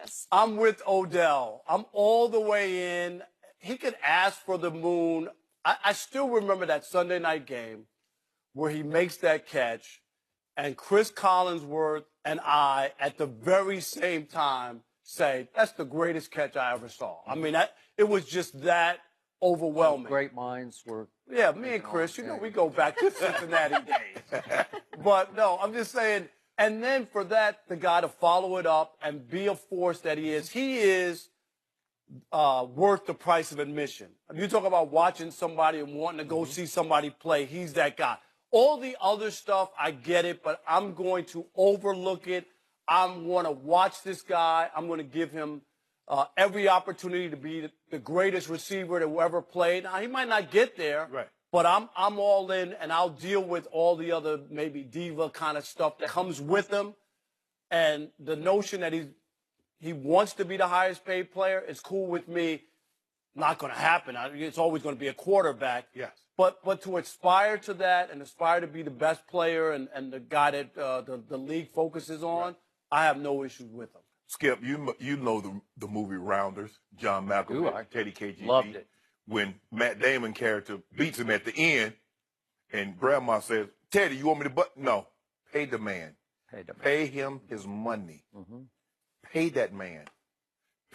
this. I'm with Odell. I'm all the way in. He could ask for the moon. I still remember that Sunday night game where he makes that catch, and Chris Collinsworth and I, at the very same time, say, that's the greatest catch I ever saw. I mean, it was just that overwhelming. Great minds were. Yeah, me and Chris, we go back to Cincinnati days. But, no, I'm just saying, and then for that, the guy to follow it up and be a force that he is worth the price of admission. You talk about watching somebody and wanting to go see somebody play, he's that guy. All the other stuff, I get it, but I'm going to overlook it. I want to watch this guy. I'm going to give him every opportunity to be the greatest receiver that ever played. Now, he might not get there, right, but I'm all in, and I'll deal with all the other maybe diva kind of stuff that comes with him. And the notion that he wants to be the highest paid player is cool with me. Not going to happen. It's always going to be a quarterback. Yes. But to aspire to that and aspire to be the best player and the guy that the league focuses on, right, I have no issues with him. Skip, you know the movie Rounders, John Malkovich, Teddy KGB. Loved it. When Matt Damon character beats him at the end, and Grandma says, "Teddy, you want me to No, pay the man. Pay him his money. Mm-hmm. Pay that man.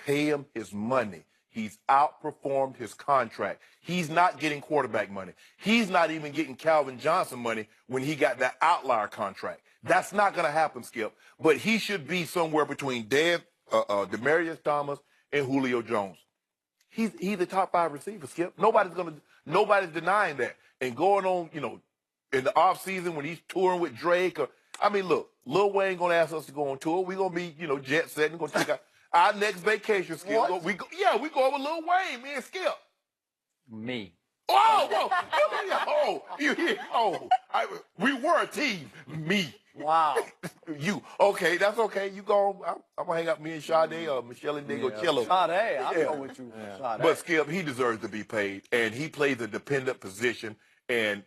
Pay him his money. He's outperformed his contract. He's not getting quarterback money. He's not even getting Calvin Johnson money when he got that outlier contract. That's not going to happen, Skip. But he should be somewhere between Demaryius Thomas and Julio Jones. He's the top 5 receiver, Skip. Nobody's denying that. And going on, in the offseason when he's touring with Drake, look, Lil Wayne going to ask us to go on tour. We're going to be, jet setting, going to take our next vacation, Skip. We go with Lil Wayne, me and Skip. Me. We were a team. Me. Wow. You. Okay, that's okay. You go. I'm going to hang out with me and Sade or Michelle and Diego Cello. Sade, I know what you Sade. But Skip, he deserves to be paid, and he plays a dependent position, and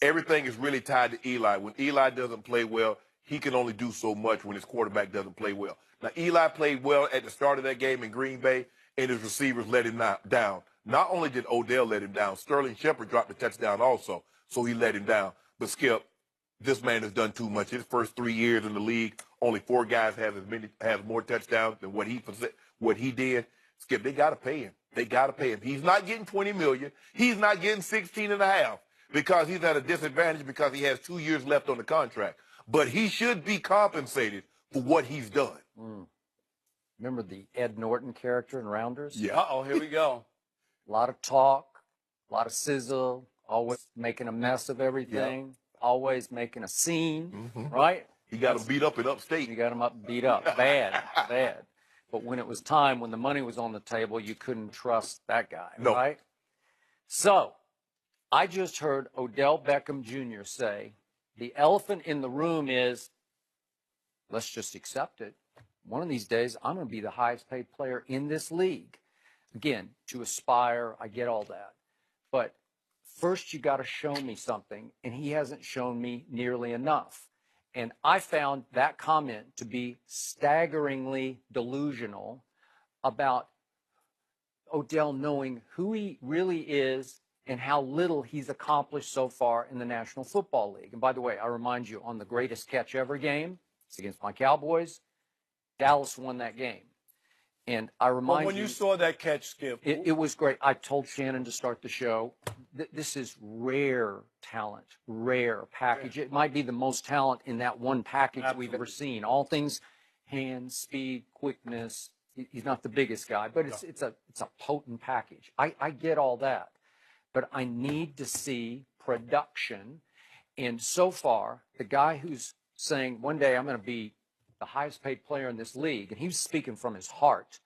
everything is really tied to Eli. When Eli doesn't play well, he can only do so much when his quarterback doesn't play well. Now, Eli played well at the start of that game in Green Bay, and his receivers let him down. Not only did Odell let him down, Sterling Shepard dropped the touchdown also, so he let him down. But, Skip, this man has done too much. His first 3 years in the league, only 4 guys have more touchdowns than what he did. Skip, they got to pay him. They got to pay him. He's not getting $20 million. He's not getting 16.5 because he's at a disadvantage because he has 2 years left on the contract. But he should be compensated for what he's done. Remember the Ed Norton character in Rounders? Yeah. Uh-oh, here we go. A lot of talk, a lot of sizzle, always making a mess of everything, always making a scene, right? He got him beat up in upstate. You got him beat up, bad. But when it was time, when the money was on the table, you couldn't trust that guy, right? So I just heard Odell Beckham Jr. say, the elephant in the room is, let's just accept it. One of these days, I'm going to be the highest paid player in this league. Again, to aspire, I get all that. But first, you got to show me something, and he hasn't shown me nearly enough. And I found that comment to be staggeringly delusional about Odell knowing who he really is and how little he's accomplished so far in the National Football League. And by the way, I remind you, on the greatest catch ever game, it's against my Cowboys, Dallas won that game. And I remind you... When you saw that catch, Skip... It was great. I told Shannon to start the show. This is rare talent, rare package. Yeah. It might be the most talent in that one package we've ever seen. All things, hands, speed, quickness. He's not the biggest guy, but it's a potent package. I get all that. But I need to see production. And so far, the guy who's saying, one day I'm going to be the highest paid player in this league, and he's speaking from his heart,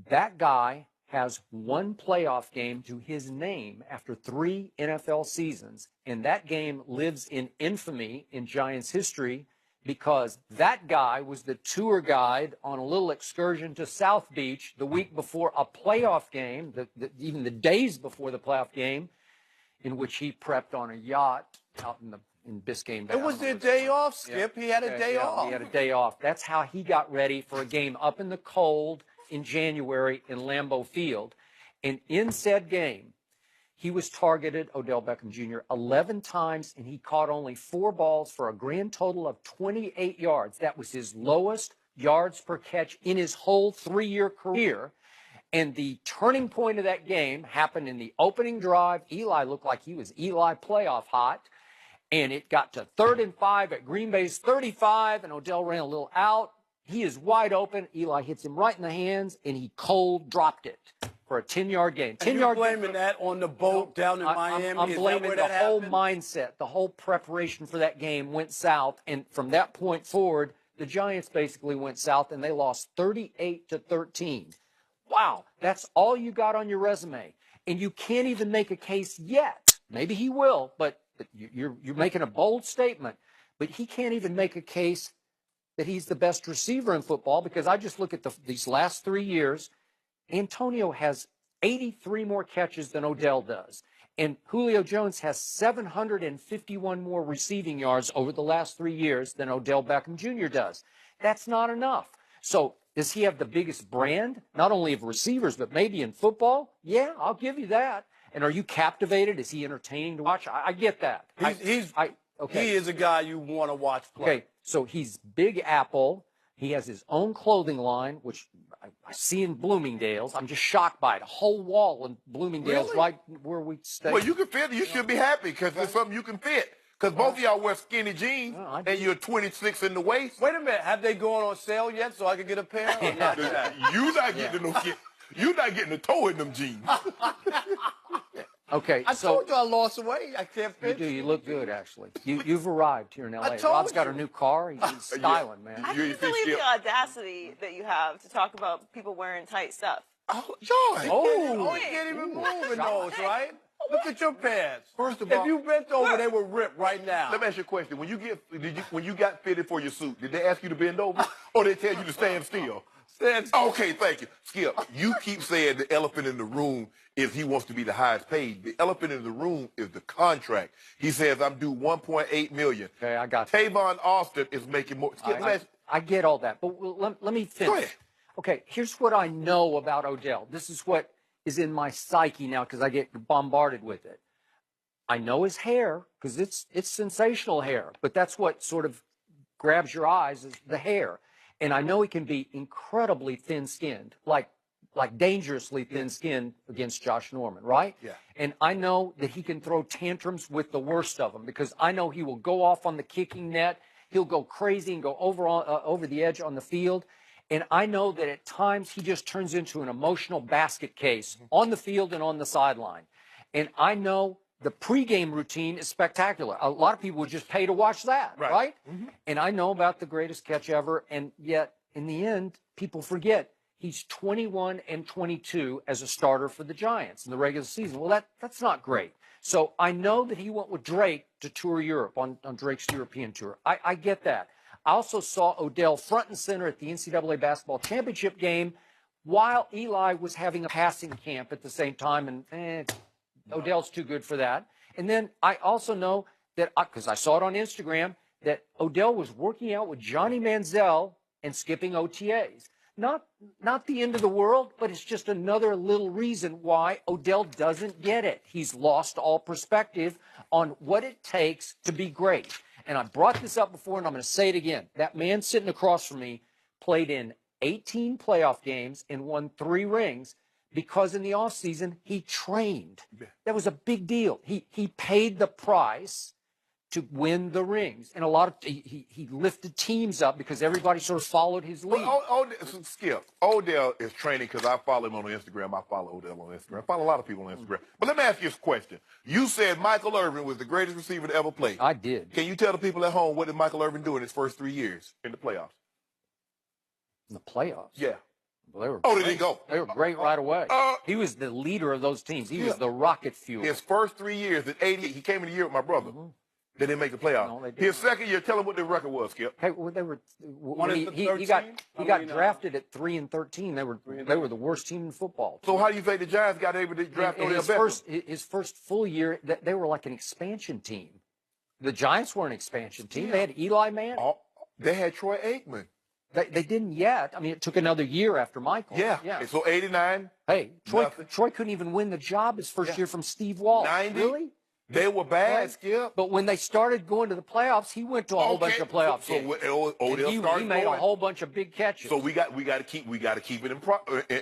that guy has one playoff game to his name after 3 NFL seasons, and that game lives in infamy in Giants history because that guy was the tour guide on a little excursion to South Beach the week before a playoff game, even the days before the playoff game, in which he prepped on a yacht out in the in Biscayne. It was their day off, Skip. Yeah. He had a day off. He had a day off. That's how he got ready for a game up in the cold in January in Lambeau Field. And in said game, he was targeted, Odell Beckham Jr., 11 times, and he caught only 4 balls for a grand total of 28 yards. That was his lowest yards per catch in his whole 3-year career. And the turning point of that game happened in the opening drive. Eli looked like he was Eli playoff hot. And it got to 3rd and 5 at Green Bay's 35, and Odell ran a little out. He is wide open. Eli hits him right in the hands, and he cold dropped it for a 10-yard gain. 10-yard blaming that on the boat down in Miami? I'm blaming the whole mindset. The whole preparation for that game went south, and from that point forward, the Giants basically went south, and they lost 38-13. Wow, that's all you got on your resume, and you can't even make a case yet. Maybe he will, but you're making a bold statement, but he can't even make a case that he's the best receiver in football, because I just look at these last 3 years. Antonio has 83 more catches than Odell does, and Julio Jones has 751 more receiving yards over the last 3 years than Odell Beckham Jr. does. That's not enough. So does he have the biggest brand, not only of receivers, but maybe in football? Yeah, I'll give you that. And are you captivated? Is he entertaining to watch? I get that. He is a guy you want to watch play. Okay, so he's Big Apple. He has his own clothing line, which I see in Bloomingdale's. I'm just shocked by it. A whole wall in Bloomingdale's, Really? right where we stay. Well, you can fit it. You should be happy because it's something you can fit. Because both of y'all wear skinny jeans, and you're 26 in the waist. Wait a minute. Have they gone on sale yet so I can get a pair? Or not yet? You're not getting no kid. You're not getting a toe in them jeans. Okay, I told you I lost weight. I can't you fit do. You look good, actually. You've arrived here in L.A. I told Rob's got a you. new car. He's styling, man. I can't believe the audacity that you have to talk about people wearing tight stuff. Oh, Joy. Oh, he can't even move in those, right? Look at your pants. First of all, if you bent over, they would rip right now. let me ask you a question. When you got fitted for your suit, did they ask you to bend over, or they tell you to stand still? Stand still. Okay, thank you, Skip. You keep saying the elephant in the room is he wants to be the highest paid. The elephant in the room is the contract. He says I'm due $1.8 million. Okay, I got you. Tavon Austin is making more. Skip, I get all that, but let me finish. Go ahead. Okay, here's what I know about Odell. This is what is in my psyche now because I get bombarded with it. I know his hair because it's sensational hair, but that's what sort of grabs your eyes is the hair. And I know he can be incredibly thin-skinned, like dangerously thin-skinned against Josh Norman, right? Yeah. And I know that he can throw tantrums with the worst of them because I know he will go off on the kicking net. He'll go crazy and go over the edge on the field. And I know that at times he just turns into an emotional basket case on the field and on the sideline. And I know the pregame routine is spectacular. A lot of people would just pay to watch that, right? Mm-hmm. And I know about the greatest catch ever, and yet in the end, people forget he's 21-22 as a starter for the Giants in the regular season. Well, that's not great. So I know that he went with Drake to tour Europe on Drake's European tour. I get that. I also saw Odell front and center at the NCAA basketball championship game while Eli was having a passing camp at the same time, and Odell's too good for that. And then I also know that, because I saw it on Instagram, that Odell was working out with Johnny Manziel and skipping OTAs. Not the end of the world, but it's just another little reason why Odell doesn't get it. He's lost all perspective on what it takes to be great. And I brought this up before, and I'm going to say it again. That man sitting across from me played in 18 playoff games and won 3 rings because in the offseason he trained. That was a big deal. He paid the price to win the rings. And he lifted teams up because everybody sort of followed his lead. Skip, Odell is training because I follow him on Instagram. I follow Odell on Instagram. I follow a lot of people on Instagram. But let me ask you this question. You said Michael Irvin was the greatest receiver to ever play. I did. Can you tell the people at home what did Michael Irvin do in his first 3 years in the playoffs? In the playoffs? Yeah. Well, they were Oh, great. did he go? They were great right away. He was the leader of those teams. He was the rocket fuel. His first 3 years at 88, he came in the year with my brother. Mm-hmm. They didn't make the playoffs. No, they didn't. His second year, tell him what the record was, Skip. Hey, well, they were. He got got drafted at 3-13. They were the worst team in football. So how do you think the Giants got able to draft Odell Beckham? His first full year, they were like an expansion team. The Giants were an expansion team. They had Eli Manning. They had Troy Aikman. They didn't yet. I mean, it took another year after Michael. Yeah. Yeah. And so 89. Hey, nothing. Troy couldn't even win the job his first year from Steve Walsh. 90. Really? They were bad, Right. Skip. But when they started going to the playoffs, he went to a whole bunch of playoffs. So Odell he started made going. a whole bunch of big catches. So we got to keep it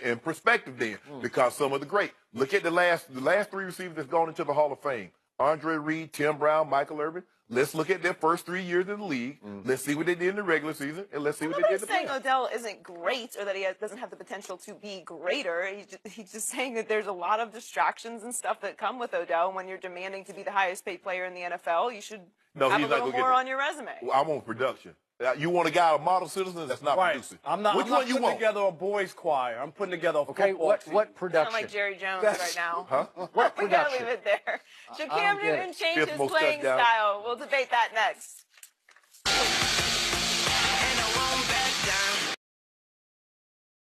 in perspective then, because some of the great. Look at the last 3 receivers that's gone into the Hall of Fame: Andre Reed, Tim Brown, Michael Irvin. Let's look at their first 3 years in the league. Let's see what they did in the regular season, and let's see what they did in the saying playoffs. Odell isn't great or that he doesn't have the potential to be greater. He's just saying that there's a lot of distractions and stuff that come with Odell. When you're demanding to be the highest paid player in the NFL, you should have a little more on your resume. I want production. You want a guy, a model citizen that's not producing. I'm not Which one you putting want? together a boys choir. I'm putting together a Okay, football team. what Sound production? like Jerry Jones right now. Huh? What We gotta production? leave it there. Should Cam get it. Newton change Fifth his most playing touchdown. style? We'll debate that next.